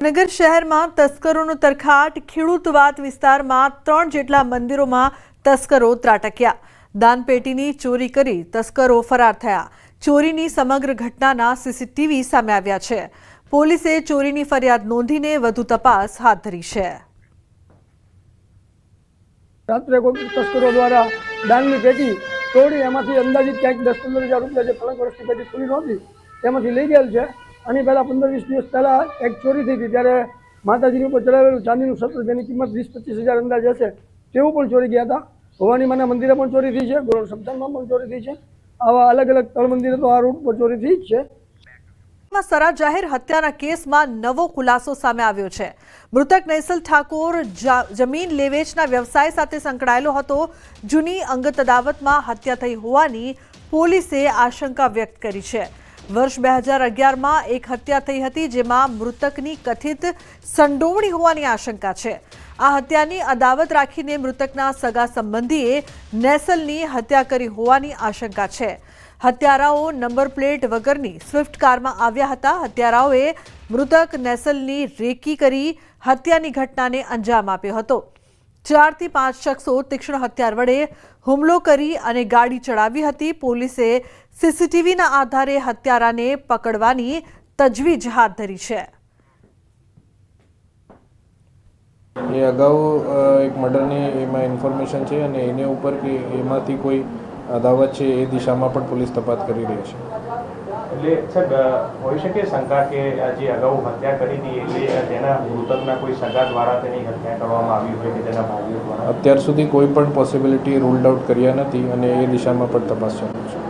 નગર શહેરમાં તસ્કરોનો તરખાટ। ખેડૂતવાડ વિસ્તારમાં 3 જેટલા મંદિરોમાં તસ્કરો ત્રાટક્યા। દાનપેટીની ચોરી કરી તસ્કરો ફરાર થયા। ચોરીની સમગ્ર ઘટનાના સીસીટીવી સામે આવ્યા છે। પોલીસે ચોરીની ફરિયાદ નોંધીને વધુ તપાસ હાથ ધરી છે। રાત્રે તસ્કરો દ્વારા દાનની પેટી તોડી એમાંથી અંદાજિત ક્યાંક 10-15 હજાર રૂપિયા જે 5 વર્ષની પેટી ખુલી નહોતી તેમાંથી લઈ ગયેલ છે। આની પહેલાં 15-20 દિવસ પહેલાં એક ચોરી થઈ હતી, ત્યારે માતાજીની ઉપર ચડાવેલું ચાંદીનું સત્ર જેની કિંમત 20-25 હજાર અંદાજ હશે તેવું પણ ચોરી ગયા હતા। ભવાની માના મંદિરે પણ ચોરી થઈ છે, ગોળ સમસાનમાં પણ ચોરી થઈ છે। આવા અલગ અલગ તળ મંદિરે તો આ રૂટ પર ચોરી થઈ જ છે। સરા જાહેર હત્યાના કેસમાં નવો ખુલાસો સામે આવ્યો છે। મૃતક નૈસલ ઠાકોર જમીન લેવેચના વ્યવસાય સાથે સંકળાયેલો હતો। જૂની અંગત અદાવતમાં હત્યા થઈ હોવાની પોલીસે આશંકા વ્યક્ત કરી છે। વર્ષ 2011માં એક હત્યા થઈ હતી, જેમાં મૃતકની કથિત સંડોવણી હોવાની આશંકા છે। આ હત્યાની અદાવત રાખીને મૃતકના સગા સંબંધીએ નૈસલની હત્યા કરી હોવાની આશંકા છે। હત્યારાઓ નંબર પ્લેટ વગરની સ્વિફ્ટ કારમાં આવ્યા હતા। હત્યારાઓએ મૃતક નૈસલની રેકી કરી હત્યાની ઘટનાને અંજામ આપ્યો હતો। 4 થી 5 શખ્સો તીક્ષ્ણ હથિયાર વડે હુમલો કરી અને ગાડી ચડાવી હતી। પોલીસે સીસીટીવીના આધારે હત્યારાને પકડવાની તજવીજ હાથ ધરી છે। એ અગાઉ એક મર્ડરની એમાં ઇન્ફોર્મેશન છે અને એને ઉપર કે એમાંથી કોઈ અદાવત છે એ દિશામાં પણ પોલીસ તપાસ કરી રહી છે। એટલે સાહેબ હોઈ શકે શંકા કે જે અગાઉ હત્યા કરી હતી એટલે તેના મૃતકના કોઈ સગા દ્વારા તેની હત્યા કરવામાં આવી હોય કે તેના ભાઈઓ દ્વારા? અત્યાર સુધી કોઈ પણ પોસિબિલિટી રૂલ્ડ આઉટ કર્યા નથી અને એ દિશામાં પણ તપાસ ચાલુ છે।